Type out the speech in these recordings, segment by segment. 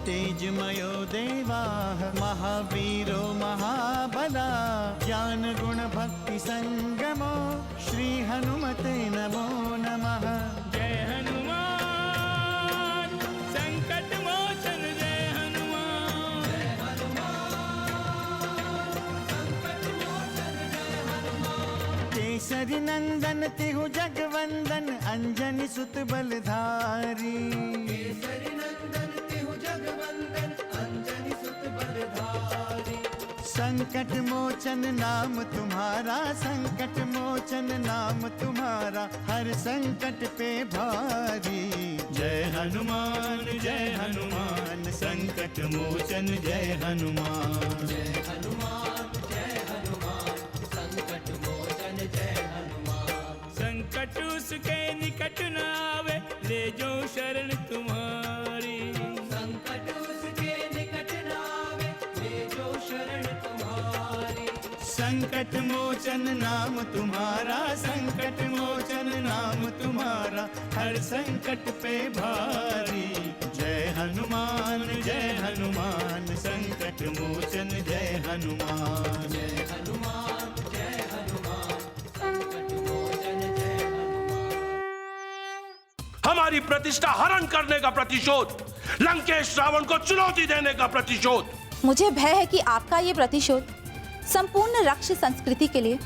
तेजमयो देवाः महावीरो महाबला ज्ञान गुण भक्ति संगमो श्री हनुमते नमो नमः। जय हनुमान संकट मोचन जय हनुमान। जय हनुमान संकट मोचन जय हनुमान। केसरी नंदन तिहु जगवंदन अंजनी सुत बलधारी। केसरी नंदन तिहु जगवंदन अंजनी सुत बलधारी। संकट मोचन नाम तुम्हारा संकट मोचन नाम तुम्हारा हर संकट पे भारी। जय हनुमान संकट मोचन जय हनुमान। जय हनुमान संकट मोचन जय हनुमान। संकट उसके निकट न आवे ले जो शरण तुम्हारी। संकट उसके निकट न आवे ले जो शरण तुम्हारी। संकट मोचन नाम तुम्हारा संकट मोचन नाम तुम्हारा हर संकट पे भारी। जय हनुमान संकट मोचन जय हनुमान। जय हनुमान संकट मोचन जय हनुमान। हमारी प्रतिष्ठा हरण करने का प्रतिशोध, लंकेश रावण को चुनौती देने का प्रतिशोध। मुझे भय है कि आपका ये प्रतिशोध संपूर्ण रक्ष संस्कृति के लिए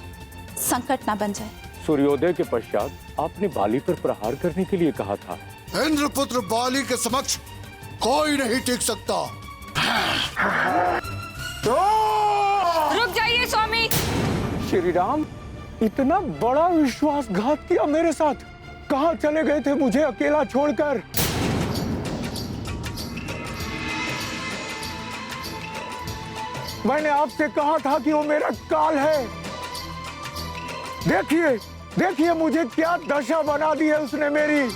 संकट न बन जाए। सूर्योदय के पश्चात आपने बाली पर प्रहार करने के लिए कहा था। इंद्रपुत्र बाली के समक्ष कोई नहीं टिक सकता। रुक जाइए स्वामी। श्री राम, इतना बड़ा विश्वासघात किया मेरे साथ। कहाँ चले गए थे मुझे अकेला छोड़कर? मैंने आपसे कहा था कि वो मेरा काल है। देखिए देखिए मुझे क्या दशा बना दी है उसने मेरी।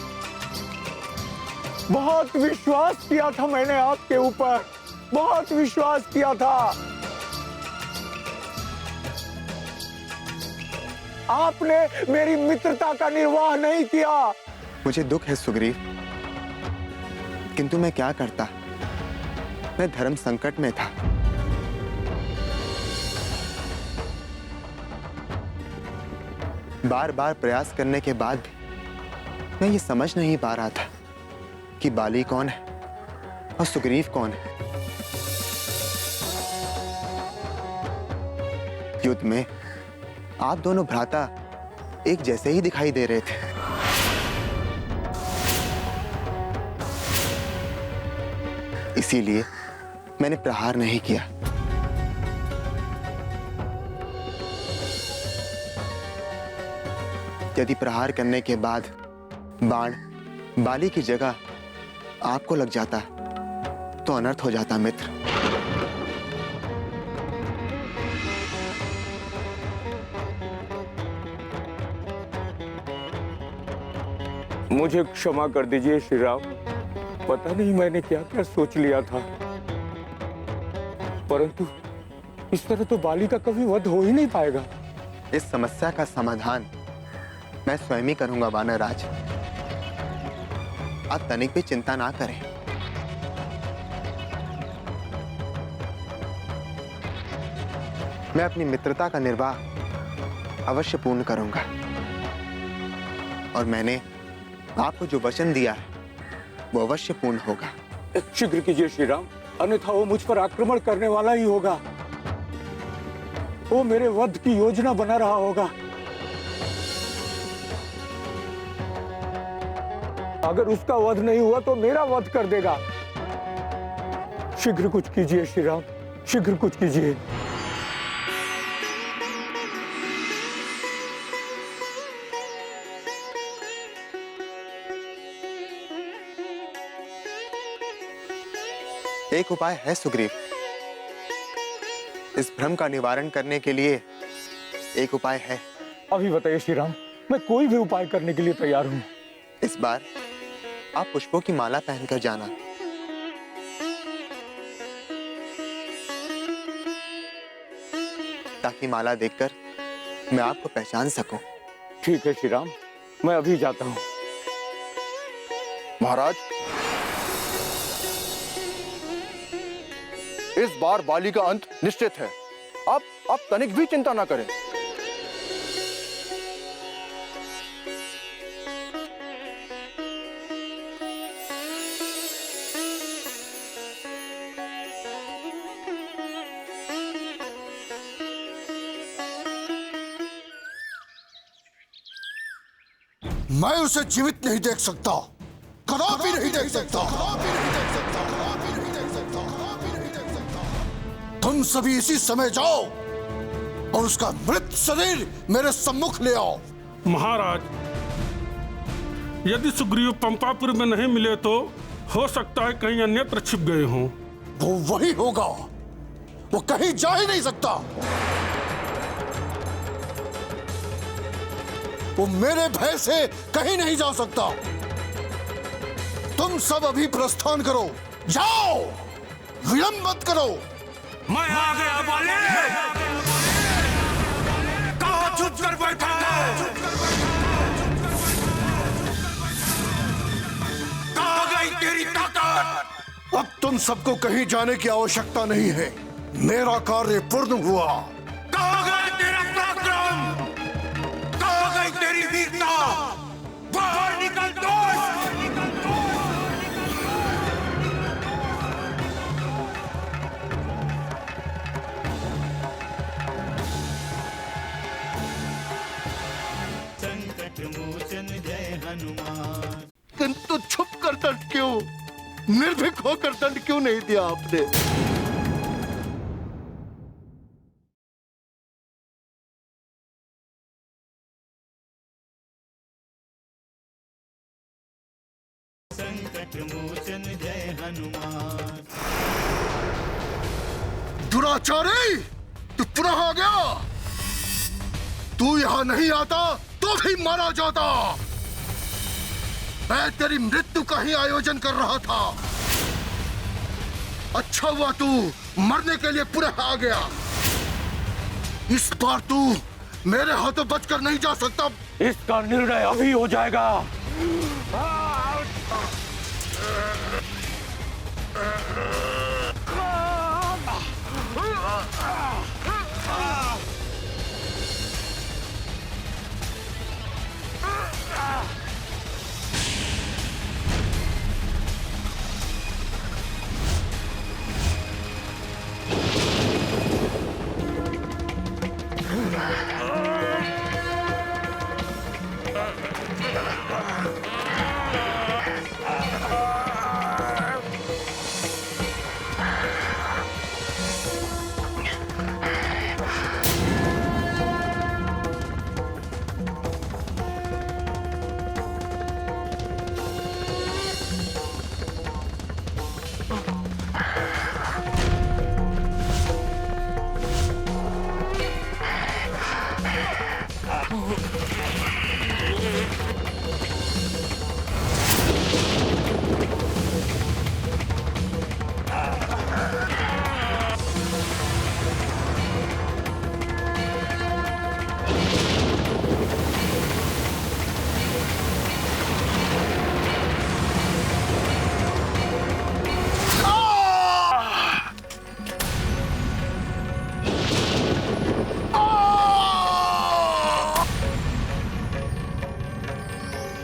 बहुत विश्वास किया था मैंने आपके ऊपर, बहुत विश्वास किया था। आपने मेरी मित्रता का निर्वाह नहीं किया। मुझे दुख है सुग्रीव, किंतु मैं क्या करता, मैं धर्म संकट में था। बार बार प्रयास करने के बाद भी मैं ये समझ नहीं पा रहा था कि बाली कौन है और सुग्रीव कौन है। युद्ध में आप दोनों भ्राता एक जैसे ही दिखाई दे रहे थे। इसीलिए मैंने प्रहार नहीं किया। यदि प्रहार करने के बाद बाण बाली की जगह आपको लग जाता तो अनर्थ हो जाता मित्र। मुझे क्षमा कर दीजिए श्री राम, पता नहीं मैंने क्या क्या सोच लिया था, परंतु इस तरह तो बाली का कभी वध हो ही नहीं पाएगा। इस समस्या का समाधान मैं स्वयं ही करूंगा वानरराज, आप तनिक भी चिंता ना करें। मैं अपनी मित्रता का निर्वाह अवश्य पूर्ण करूंगा और मैंने आपको जो वचन दिया है वो अवश्य पूर्ण होगा। शीघ्र कीजिए श्री राम, अन्यथा वो मुझ पर आक्रमण करने वाला ही होगा। वो मेरे वध की योजना बना रहा होगा। अगर उसका वध नहीं हुआ तो मेरा वध कर देगा। शीघ्र कुछ कीजिए श्री राम, शीघ्र कुछ कीजिए। एक उपाय है सुग्रीव, इस भ्रम का निवारण करने के लिए एक उपाय है। अभी बताइए श्री राम, मैं कोई भी उपाय करने के लिए तैयार हूं। इस बार आप पुष्पों की माला पहनकर जाना। ताकि माला देखकर मैं आपको पहचान सकूं। ठीक है श्री राम, मैं अभी जाता हूं। महाराज, इस बार बाली का अंत निश्चित है। आप तनिक भी चिंता ना करें। मैं उसे जीवित नहीं देख सकता, कदापि नहीं देख सकता। तुम सभी इसी समय जाओ और उसका मृत शरीर मेरे सम्मुख ले आओ। महाराज, यदि सुग्रीव पंपापुर में नहीं मिले तो हो सकता है कहीं अन्यत्र छिप गए हों। वो वही होगा, वो कहीं जा ही नहीं सकता। वो मेरे भय से कहीं नहीं जा सकता। तुम सब अभी प्रस्थान करो, जाओ, विलंब मत करो। मैं आ गया बाली। कहाँ छुप कर बैठा है? कहाँ गई तेरी ताकत? अब तुम सबको कहीं जाने की आवश्यकता नहीं है, मेरा कार्य पूर्ण हुआ। कहाँ गया तेरा पराक्रम? कहाँ गई तेरी वीरता? बाहर निकल दो। संकट मोचन जय हनुमान। किंतु छुप कर दंड क्यों, निर्भीक होकर दंड क्यों नहीं दिया आपने? संकट मोचन जय हनुमान। दुराचारी, तू पुनः आ गया। तू यहाँ नहीं आता तो भी मारा जाता। मैं तेरी मृत्यु का ही आयोजन कर रहा था। अच्छा हुआ तू मरने के लिए पुनः आ गया। इस बार तू मेरे हाथों बचकर नहीं जा सकता। इसका निर्णय अभी हो जाएगा।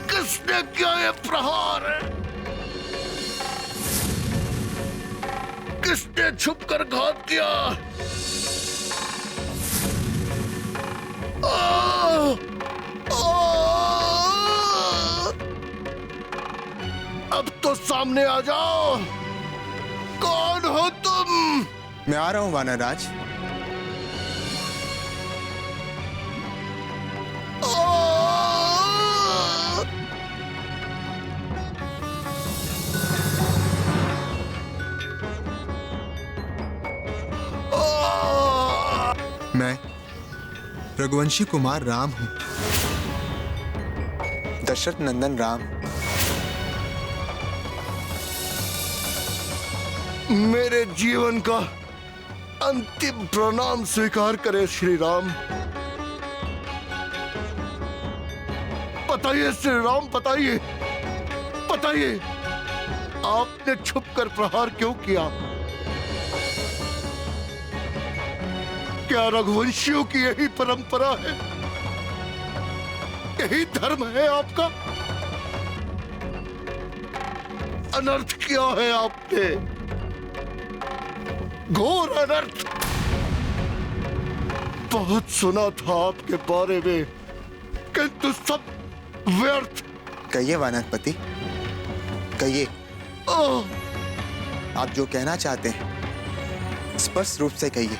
किसने किया ये प्रहार? किसने छुपकर घात किया? अब तो सामने आ जाओ। कौन हो तुम? मैं आ रहा हूं वानरराज। मैं रघुवंशी कुमार राम हूं, दशरथ नंदन राम। मेरे जीवन का अंतिम प्रणाम स्वीकार करें श्री राम। बताइए श्री राम, बताइए, बताइए, आपने छुपकर प्रहार क्यों किया? क्या रघुवंशियों की यही परंपरा है? यही धर्म है आपका? अनर्थ किया है आपने, घोर अनर्थ। बहुत सुना था आपके बारे में, किंतु सब व्यर्थ। कहिए वानरपति, कहिए। आप जो कहना चाहते हैं स्पष्ट रूप से कहिए,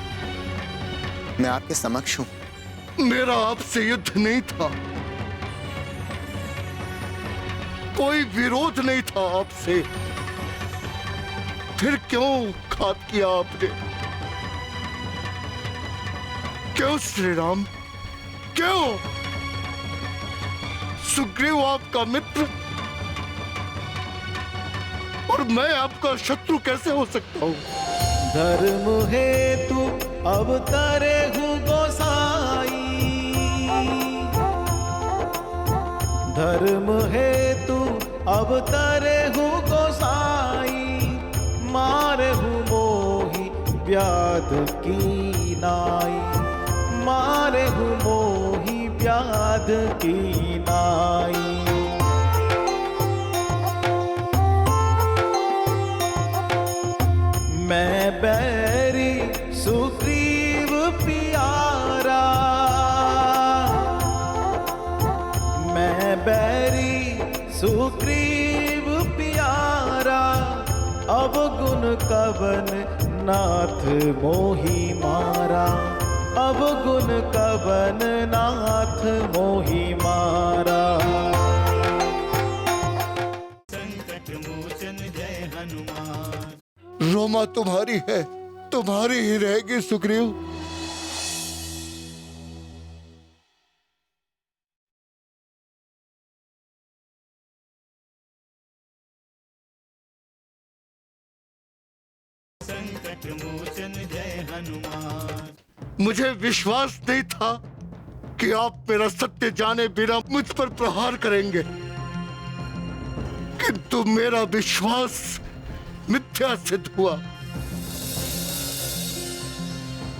मैं आपके समक्ष हूं। मेरा आपसे युद्ध नहीं था, कोई विरोध नहीं था आपसे, फिर क्यों घात किया आपने? क्यों श्री राम, क्यों? सुग्रीव आपका मित्र और मैं आपका शत्रु कैसे हो सकता हूं? धर्म हेतु अवतरे हूँ गोसाई, धर्म हेतु अवतरे हूँ गोसाई, मारे हूँ मोहि व्याध की नाई, मारे हूँ मोहि व्याध की नाई। मैं बैरी सुग्रीव प्यारा, मैं बैरी सुग्रीव प्यारा, अवगुण कवन नाथ मोहि मारा, अवगुण कवन नाथ मोहि मारा। संकट मोचन जय हनुमान। रोमा तुम्हारी है, तुम्हारी ही रहेगी सुग्रीव। संकट मोचन जय हनुमान। मुझे विश्वास नहीं था कि आप मेरा सत्य जाने बिना मुझ पर प्रहार करेंगे, किंतु मेरा विश्वास मिथ्या सिद्ध हुआ।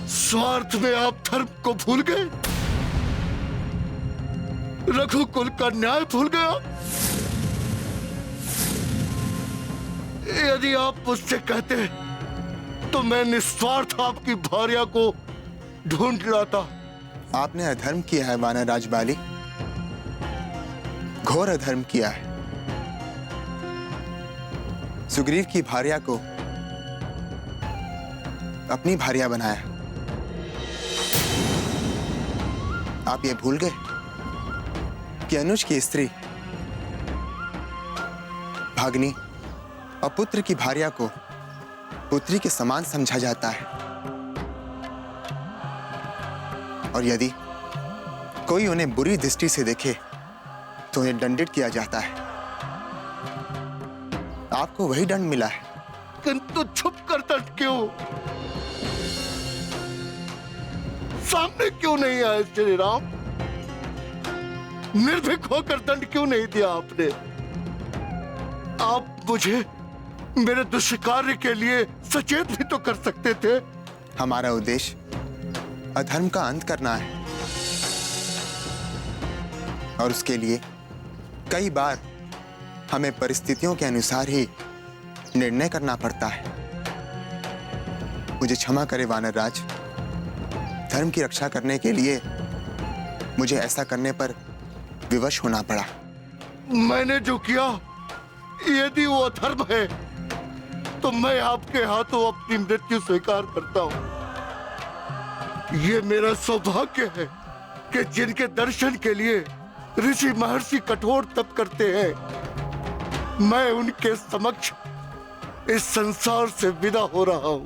स्वार्थ में आप धर्म को भूल गए, रघुकुल का न्याय भूल गया। यदि आप मुझसे कहते तो मैं निस्वार्थ आपकी भार्या को ढूंढ लाता। आपने अधर्म किया है वानरराज बाली, घोर अधर्म किया है। सुग्रीव की भार्या को अपनी भार्या बनाया। आप ये भूल गए कि अनुज की स्त्री भाग्नि और पुत्र की भार्या को पुत्री के समान समझा जाता है, और यदि कोई उन्हें बुरी दृष्टि से देखे तो उन्हें दंडित किया जाता है। आपको वही दंड मिला है। किंतु छुप कर दंड क्यों? सामने क्यों नहीं आए श्री राम? निर्भीक होकर दंड क्यों नहीं दिया आपने? आप मुझे मेरे दुष्कार्य के लिए सचेत भी तो कर सकते थे। हमारा उद्देश्य अधर्म का अंत करना है, और उसके लिए कई बार हमें परिस्थितियों के अनुसार ही निर्णय करना पड़ता है। मुझे क्षमा करे वानरराज, धर्म की रक्षा करने के लिए मुझे ऐसा करने पर विवश होना पड़ा। मैंने जो किया यदि वो अधर्म है तो मैं आपके हाथों अपनी मृत्यु स्वीकार करता हूं। ये मेरा सौभाग्य है कि जिनके दर्शन के लिए ऋषि महर्षि कठोर तप करते हैं, मैं उनके समक्ष इस संसार से विदा हो रहा हूं।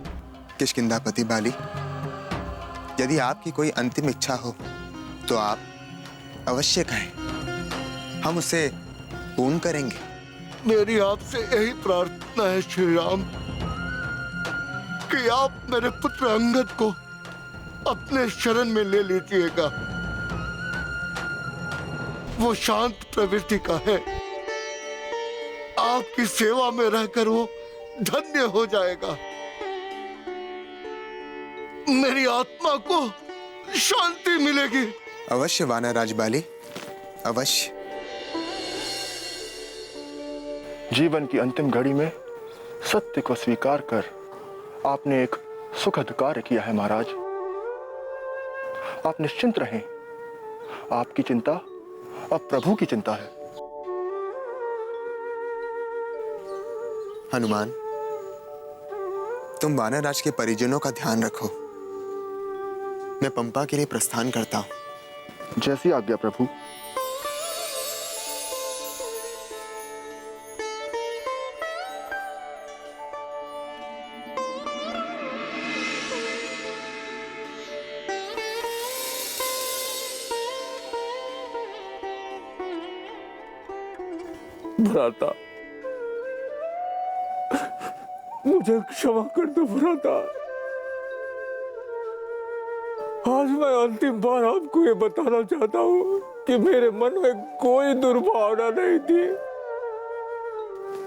किष्किंधापति बाली, यदि आपकी कोई अंतिम इच्छा हो तो आप अवश्य कहें, हम उसे पूर्ण करेंगे। मेरी आपसे यही प्रार्थना है श्री राम कि आप मेरे पुत्र अंगद को अपने शरण में ले लीजिएगा। वो शांत प्रवृत्ति का है, आपकी सेवा में रहकर वो धन्य हो जाएगा। मेरी आत्मा को शांति मिलेगी। अवश्य वानरराज बाली, अवश्य। जीवन की अंतिम घड़ी में सत्य को स्वीकार कर आपने एक सुखद कार्य किया है महाराज। आप निश्चिंत रहें, आपकी चिंता अब प्रभु की चिंता है। हनुमान, तुम वानरराज के परिजनों का ध्यान रखो। मैं पंपा के लिए प्रस्थान करता हूं। जैसी आज्ञा प्रभु। भ्राता, मुझे क्षमा कर दो भ्राता। आज मैं अंतिम बार आपको ये बताना चाहता हूँ कि मेरे मन में कोई दुर्भावना नहीं थी।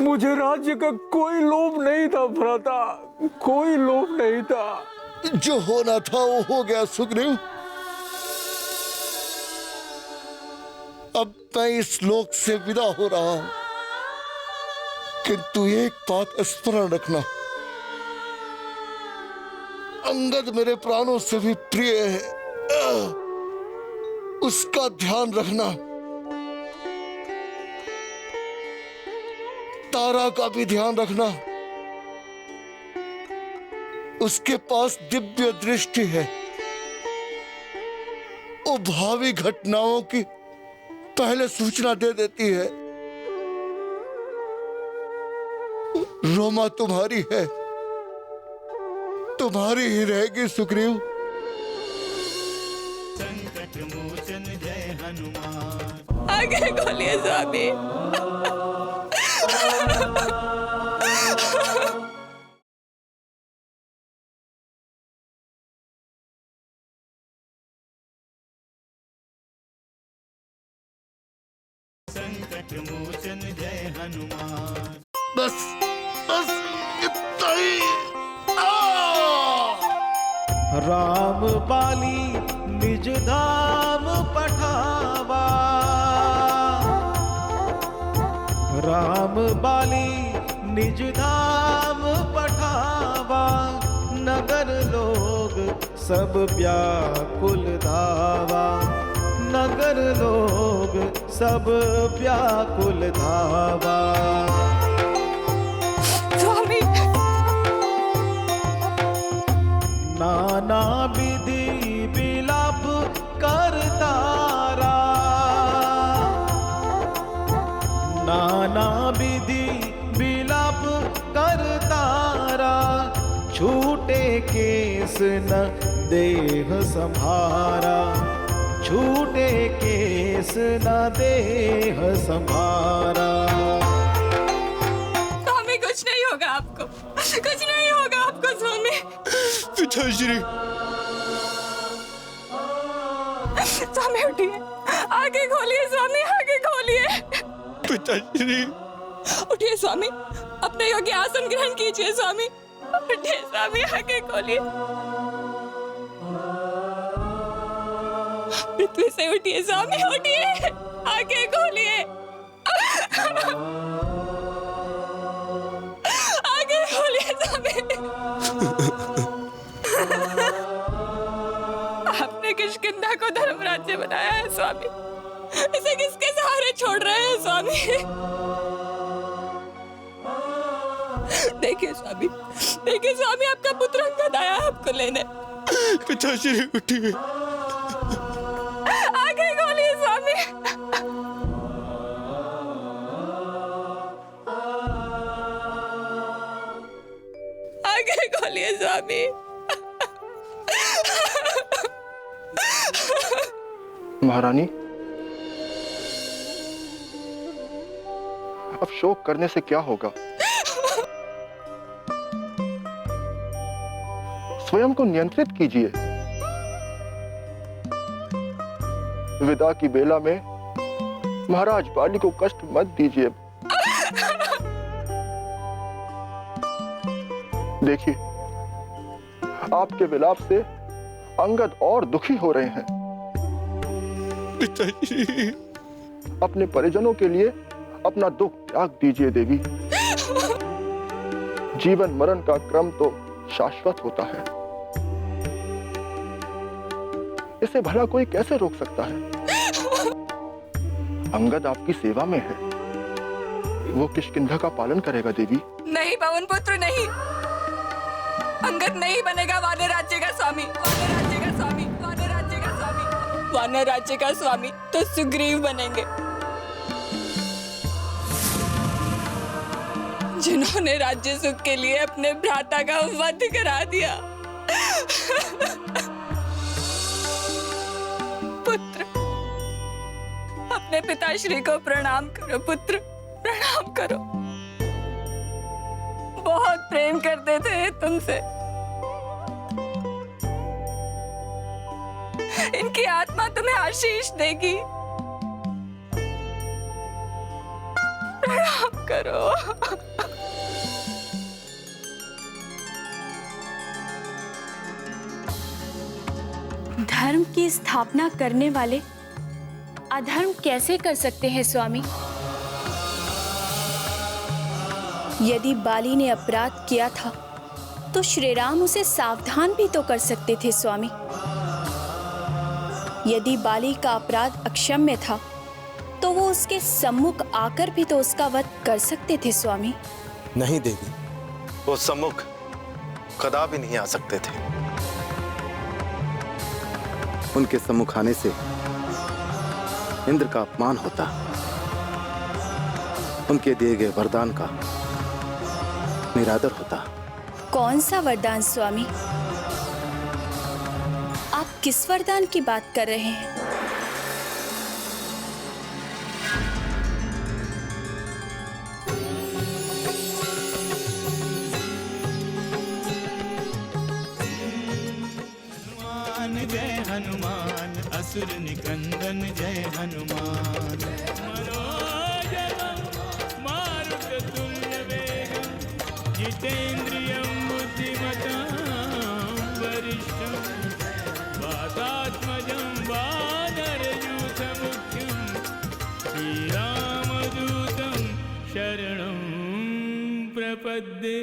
मुझे राज्य का कोई लोभ नहीं था भ्राता, कोई लोभ नहीं था। जो होना था वो हो गया सुग्रीव। अब मैं इस लोक से विदा हो रहा हूं, किंतु एक बात स्मरण रखना, अंगद मेरे प्राणों से भी प्रिय है, उसका ध्यान रखना। तारा का भी ध्यान रखना, उसके पास दिव्य दृष्टि है, वो भावी घटनाओं की पहले सूचना दे देती है। रोमा तुम्हारी है, तुम्हारी ही रहेगी सुग्रीव। संकट मोचन जय हनुमान। आगे खोलिए स्वामी। संकट मोचन जय हनुमान। बस बस इतना ही। राम बाली निज धाम पठावा, राम बाली निज धाम पठावा, नगर लोग सब व्याकुल धावा, नगर लोग सब व्याकुल धावा। स्वामी, नाना विधि विलाप करतारा, नाना विधि विलाप करतारा, छूटे केस न देह संभारा, छूटे केस न देह संभारा। स्वामी कुछ नहीं होगा आपको, कुछ नहीं होगा आपको स्वामी। पिताश्री, स्वामी उठिए, आगे खोलिए स्वामी, आगे खोलिए। पिताश्री, उठिए स्वामी, अपने योग्य आसन ग्रहण कीजिए स्वामी। उठिए स्वामी, आगे खोलिए। पृथ्वी से उठिए स्वामी, उठिए, आगे खोलिए। आगे खोलिए स्वामी। आपने किष्किंधा को धर्म राज्य बनाया है स्वामी, इसे किसके सहारे छोड़ रहे हैं स्वामी? देखिए स्वामी, देखिए स्वामी, आपका पुत्र अंगद आया है आपको लेने। पिताश्री उठिए। आगे खोलिए स्वामी। आगे खोलिए स्वामी। महारानी, अब शोक करने से क्या होगा? स्वयं को नियंत्रित कीजिए। विदा की बेला में महाराज बाली को कष्ट मत दीजिए। देखिए, आपके विलाप से अंगद और दुखी हो रहे हैं। पिताजी, अपने परिजनों के लिए अपना दुख त्याग दीजिए देवी। जीवन मरण का क्रम तो शाश्वत होता है, इसे भला कोई कैसे रोक सकता है? अंगद आपकी सेवा में है, वो किष्किंधा का पालन करेगा देवी। नहीं पवन पुत्र नहीं, अंगद नहीं बनेगा वानर राज्य का स्वामी। वानर राज्य का स्वामी, वानर राज्य का स्वामी, वानर राज्य का स्वामी तो सुग्रीव बनेंगे, जिन्होंने राज्य सुख के लिए अपने भ्राता का वध करा दिया। पुत्र, अपने पिताश्री को प्रणाम करो पुत्र, प्रणाम करो। बहुत प्रेम करते थे तुमसे। इनकी आत्मा तुम्हें आशीष देगी, प्रणाम करो। धर्म की स्थापना करने वाले अधर्म कैसे कर सकते हैं स्वामी? यदि बाली ने अपराध किया था तो श्री राम उसे सावधान भी तो कर सकते थे स्वामी। यदि बाली का अपराध अक्षम्य था तो वो उसके सम्मुख आकर भी तो उसका वध कर सकते थे स्वामी। नहीं देवी, वो सम्मुख कदापि नहीं आ सकते थे। उनके सम्मुख आने से इंद्र का अपमान होता, उनके दिए गए वरदान का निरादर होता। कौन सा वरदान स्वामी? आप किस वरदान की बात कर रहे हैं? जय हनुमान, असुर निकंदन जय हनुमान। मनोजवं मारुततुल्य वेगं, जितेन्द्रियं बुद्धिमतां वरिष्ठं, वातात्मजं वानरयूथमुख्यं, श्रीरामदूतं शरणं प्रपद्ये।